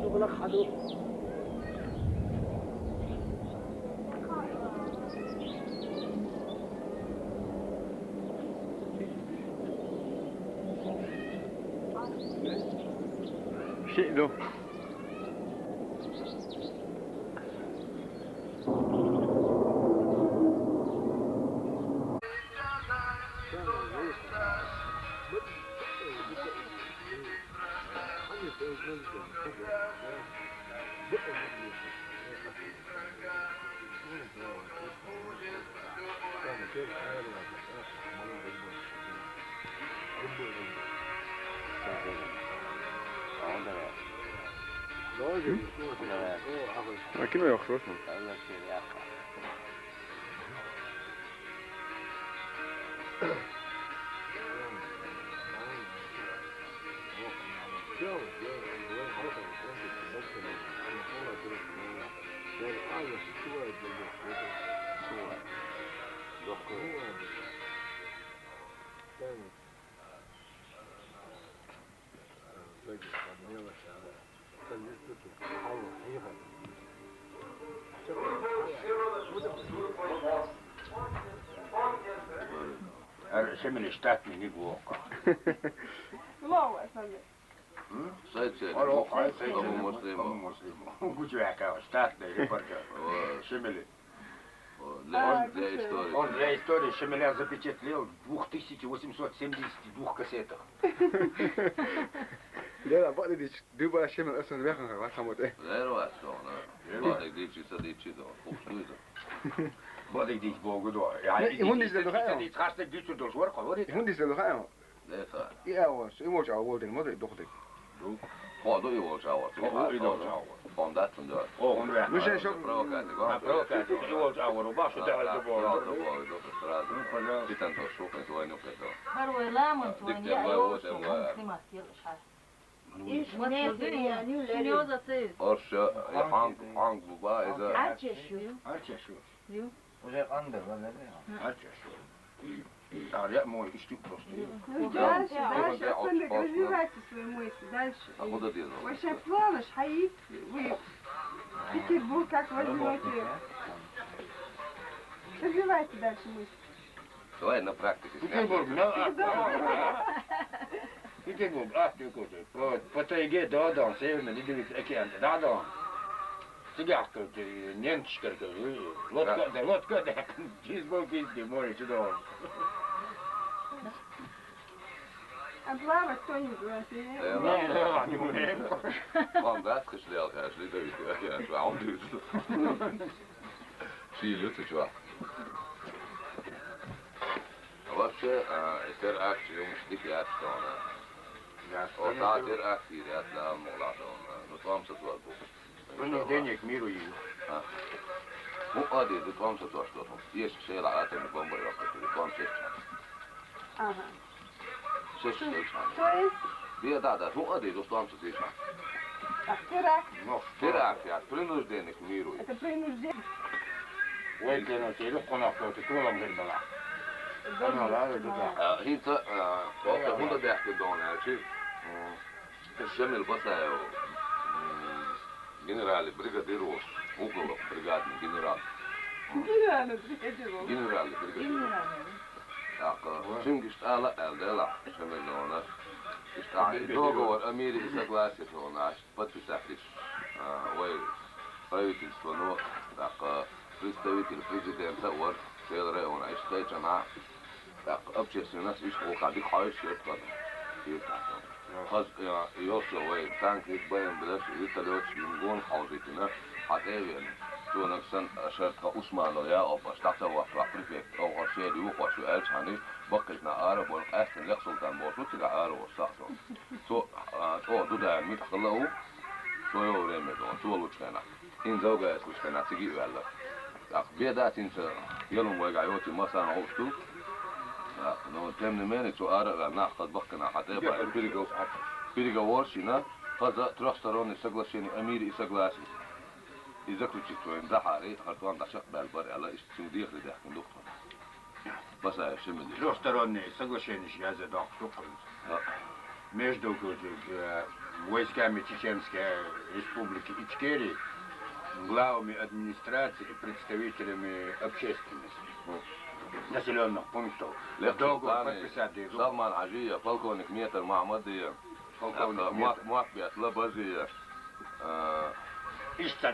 شغلك حدو شيء له Aqui não é o rosto, não. Semmoinen stätni niin vuokka. Lauas näin. Sait sen, Kamu muslimo. Kuju äkä on stätni, ei korkea. Semmoinen. Он для истории Шемеля запечатлел в 2872 кассетах. لا بقى دي دوبا شمل اصلا بياخد خلاص حمود ايه Det är rätt så. Vad är det då? Uppsluta. Vad är det vågor då? Ja, hon är det här. Det träste du så då svår kvar det. هون دي سلو خايم Det är så. يا واش يموش عوض det måste doxte Har du ju varit så här? Från det som du har. Åh, hon vet. مش شو Frågat igår. Jag frågade ju vad jag var och bara så där det var. Ja, det var ju då på stradan. Sitten tuossa suukin tuo ennukka tuo. Varu ei lämmin ja jousun klimat ilsai. Niin osat se. Orsa ja Hank var i så. Archeshu. Jo. Och det andra vad det är. Archeshu. Ja, det må ju stå prost. Дальше, остальные развивайте свои мысли, дальше. А куда ты? Вообще планы, Хаит, вы Петербург как возьмете. Развивайте дальше мысли. Så är det praktiskt. Petersburg, Petersburg, по тайге Дадан, северный, не дивится океан, Дадан. Сигарка, ненчка, лодка, через Балтийское море, чудово. А плавать кто-нибудь у вас не Не умеем. Van vätskesdel kanske lite ute i en svamp ut. Skilutset va. Вообще, это акция умстики отстона. Och det är aktivt att lära måla dem. Nu tvams att vara på. Bunny денег миру и. Mu adi du tvams att vara stå. Yes, se la att en bomba i rocket. Du tvams att. Ага. Ses То det. есть, Vi där mu adi du tvams att. теракт, Det är aktivt. Принужденных миру. это принуждение. Ой, ты на теле конакто, ты колом гербала. Она ла, да. Inte och hon det bästa dagen är typ. Шемел Басаев. Генерал, бригадир Рос. Около бригадный генерал. Гениально, приходило. Генерал, бригадир. Так, Чингис Ала Элдела. Шемел Дона. Договор о мире и согласии у нас подписались. Ой, правительство, но так, представитель президента вот Федора, он истечена. Так, общественность искала, дыхает свет под. خاص يوصل ويتانك يتبين بلاش يتلوش ينقون حوزيتنا حتى تو نفسن شرط عثمان يا أو بستعت وفرق بريفكت أو هالشيء يوق وسؤال ثاني بقينا عارف والأحسن لك سلطان بوسو تلا عارف وصاحته تو دودا ميت خلاه تو يوريمه تو لوشنا إن زوجة لوشنا تيجي ولا بيدات إنت يلون ويجايوتي مثلا عوستو no temne meni to ara nahta bakna حتى يبقى переговорщина за трехстороннее соглашение о мире и согласии. И заключить своим захари, хартуан дашак балбар, алла истудиях лидахкин доктор. Басая шемели. Трехстороннее соглашение я задал. Между Войсками Чеченской Республики Ичкерии, главами администрации и представителями общественности населенных пунктов. Договор подписали. Salman Hajiya, полковник Метр Махмадия, полковник Махбиат Лабазия. انت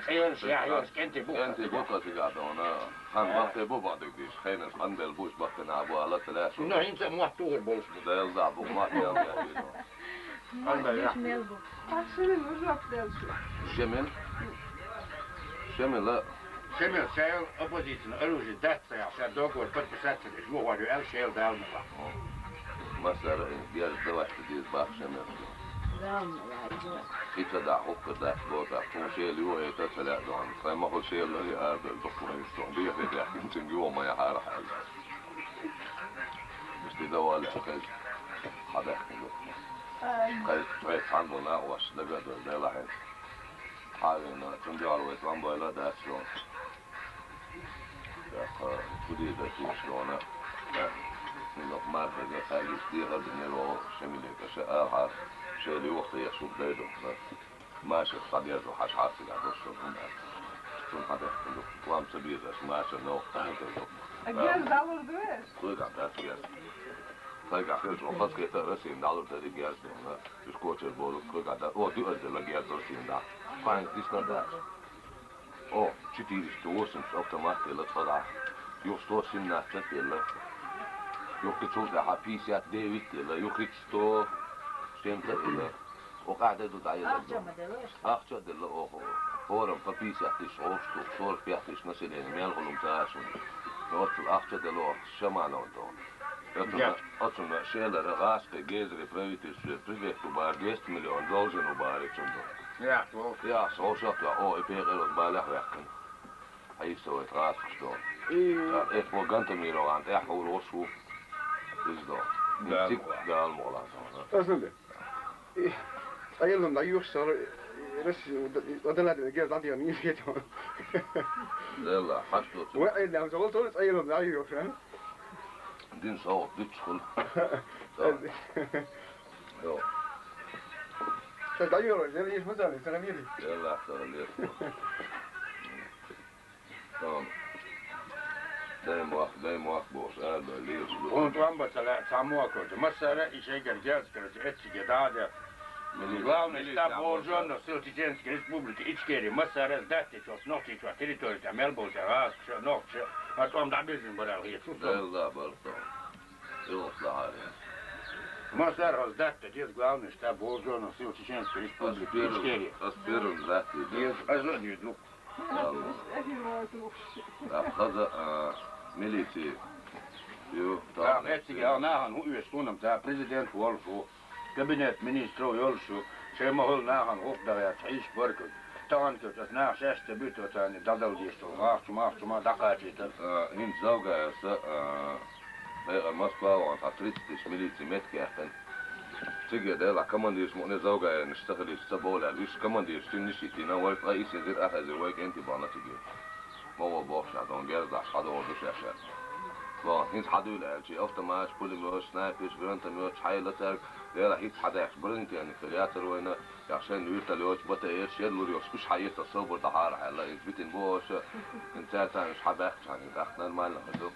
انت بطلتي قاعدة هنا خان بطي بو بعضك ديش خين خان بالبوش بطي نعبو على ثلاثة No, انت موحتوه بولش. ده يلزع بو ما يلزع Akşemin uzak değil şu. شمن لا Семен сел оппозиция, оружие дать стоял, сейчас договор подписать, жму говорю, эл шел дал мне. مسألة جاز دواش تدير باخ شمن يتدع حق ده بوضع فوشي اللي هو يتسلع دون فما هو شيء اللي هذا الدكتور يشتغل بيه في ده يمكن جوا ما يحار حال مش تدوى لحكاية هذا قيد عندنا واش لقد ده لاحظ حاجة إنه تنجار ويتلام بيلا ده شلون ده كودي ده شلونه إنه ما بقى خالي كتير بنيرو شميلة كشاء عار شيء اللي وقت يشوف بيده ماشي صديق وحش حاسي قاعد يشوف هنا شو هذا إنه قام سبيل ماشي نو Gel dalır değil. كل قاعد تاسيس طيب عقلت وخاص كده راسي من دولار ده جاز ده مش كوتش البولو كل قاعد هو دي أرد اللي جاز راسي ده فاين ديس نوت أو تشتري توسم أوتوماتيك اللي طلع يوستوسم ناتك اللي يوكتشوف ده حبيسيات ديفيد اللي يوكتشتو شيمتا اللي وقاعد يدو دايلا أخشى اللي أوه فورم حبيسيات تشوشتو صور فياتش نسيلين ميال غلوم تاشون يوصل أخشى اللي شمعنا ودون أصلا شيلة رغاسك جيزري بريتش بريفيكتو بار 200 مليون دولار وبارك شندو Ja, toch. Ja, zo zat ja. Oh, ik ben heel bij legwerken. Hij is zo het raad gestoord. Ja, ik wil ganten meer aan het echt hoe los hoe. Dus dat. Niet de allemaal aan zo. أصلا أيضا لا يخسر بس ودنا جاز عندي يمين فيتهم لا حشتو. وين لو زغلت قلت أيضا لا يخسر دين صوت تدخل. يو. لا يخسر يعني إيش مثلا سنميري يلا خليه. تمام. دايم واقف بوس هذا اللي Und вам бы само круто. Масара и шейгер герц, короче, эти гедады. Главный штаб вооруженных сил Чеченской Республики Ичкерии. Масара сдать что, ногти что, территорию там Мелбоуса, раз, что, ногти. А то он добежен брал, я чувствую. لا برضه. يوصل عليه. Масара сдать, здесь главный штаб вооруженных сил Чеченской Республики Ичкерии. أسبيرون ذاتي. Здесь озони идут. هذا ميليتي يو Ja, etsikin on nähän yhdessä tämä president Wolfu, kabinetministeri Jolsu, se mahdoll nähän huhtavia, että isborkut. Taankin, jos nähdään säästä bytötä, niin tadallistuu mahtuma takaisin. هند زوجة يا Moskva وعن تطريتش ميليتي متكاحتن تيجي ده كمان ديش مؤنة زوجة نشتغل يستبول على إيش كمان ديش تنشي تينا واقف رئيس يدير أخذ الواقع أنت بعنا تيجي ما هو باش عدون جالس ده حدا وردش عشان هند حدا يقول شيء أفضل ماش كل ميوش سنايبش برنت ميوش حي لا ترك ده راح حدا يخبرني يعني في الياتر وين عشان يرتل اليوش بتا إيش يدلو يوش مش حي تصور ده حار هلا يثبتين بوش إنت تاني مش حدا يعني دخلنا المال هذا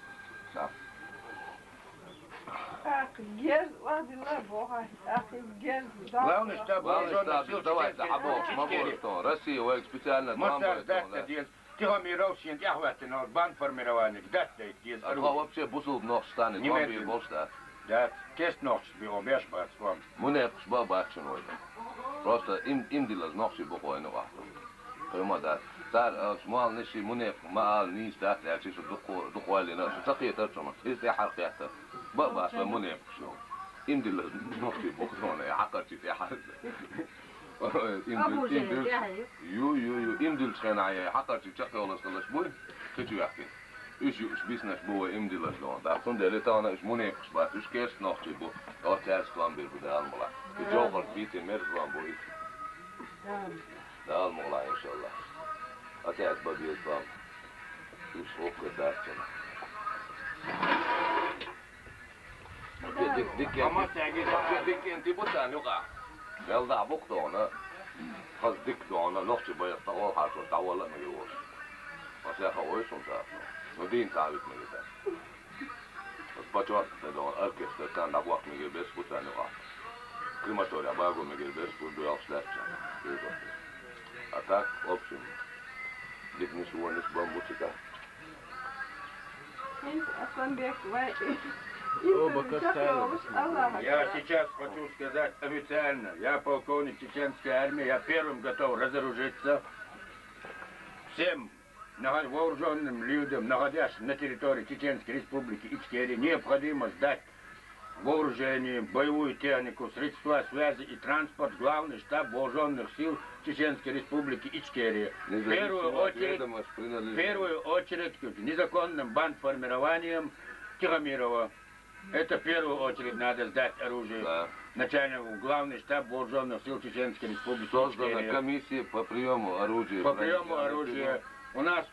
Gel, hadi la boğa. Gel. Главный штаб вооруженных сил Россия واقف специально Масар сдать, здесь Тихомировский, Яхватин, бандформирование, сдать, здесь. вообще бусул в нож станет, вам бы больше. Да, тест нож, его бешбат, с вами. Мне шбаба акшен ойда. Просто им дилаз ножи бухойны вахту. Поема да. Тар шмал ниши мне мал нис да, я чисто духуали на. Сакия тарчма. Есть я حرقيته. بابا اسمه منيف شو يمدي نوقتي بوكسونه حقرتي في حد يو يمدي الشناعي حقرتي تشقي ولا صلش بوي كتو يحكي ايش بيسناش بو يمدي لشلون ده صند اللي تانا ايش منيف بس ايش كيس نوقتي بو او تاس كلام بيربدا الملا الجوبر بيتي مرزوان بو ده الملا ان شاء الله اتاس بابي اسباب ايش فوق دارتنا ديك انت بوتان يقع Gelda bukta ona. Kaz dikti ona. Nokçu bayakta o harço tavalla mı yiyor. Masaya oysun zaten. No din taavit mı gider. Paçot dedi on orkestrdan da vakti gibi bu tane var. Krematorya bago mı gibi bu duyakçılar. Atak option. Dikmiş uğraş bambuçika. Hint Aslanbek ve Я сейчас хочу сказать официально. Я полковник чеченской армии. Я первым готов разоружиться. Всем вооруженным людям, находящимся на территории Чеченской Республики Ичкерия, необходимо сдать вооружение, боевую технику, средства связи и транспорт, главный штаб вооруженных сил Чеченской Республики Ичкерия. В первую очередь к незаконным бандформированиям Тихомирова. Это в первую очередь надо сдать оружие. Да. Начальнику главный штаб вооруженных сил Чеченской Республики Создана Ичкерия. комиссия по приему оружия. По приему оружия. У нас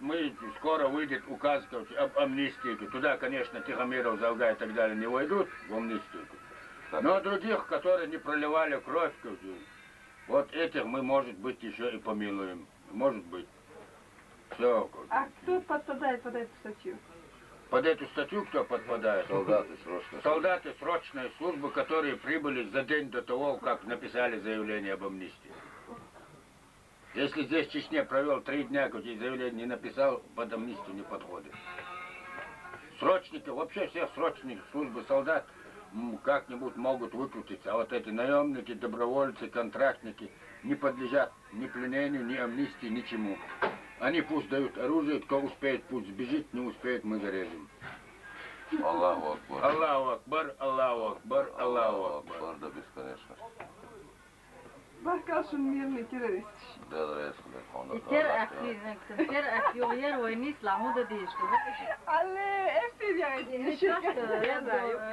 скоро выйдет указ об амнистии. Туда, конечно, Тихомиров, Залга и так далее не войдут в амнистию. Но других, которые не проливали кровь, вот этих мы, может быть, еще и помилуем. Может быть. Все. А кто подпадает под эту статью? Под эту статью кто подпадает? Солдаты срочно. Солдаты срочной службы, которые прибыли за день до того, как написали заявление об амнистии. Если здесь в Чечне провел 3 дня, как заявление не написал, под амнистию не подходит. Срочники, вообще все срочные службы солдат как-нибудь могут выкрутиться. А вот эти наемники, добровольцы, контрактники не подлежат ни пленению, ни амнистии, ничему. Они пусть дают оружие, кто успеет, пусть сбежит, не успеет, мы зарежем. Аллаху Акбар. Аллаху Акбар, Аллаху Акбар, Аллаху Акбар. Акбар да бесконечно. Bakalsın mирный террорист. Да, да, я сказал. Ter akli yer ve nislamu da değişti. Alle efter jag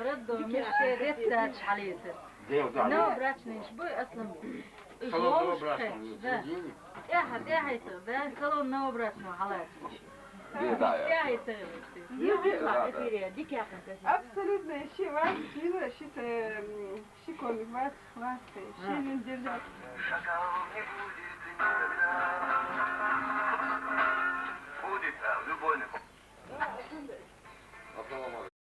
Reddo مش ردت حاليته. نو براتنيش بو اصلا. يا حد يا هيت ده كلو نو براتنو حالات. يا هيت. Абсолютно şey var, şey komik var, şeyin derdi. Будет, любой.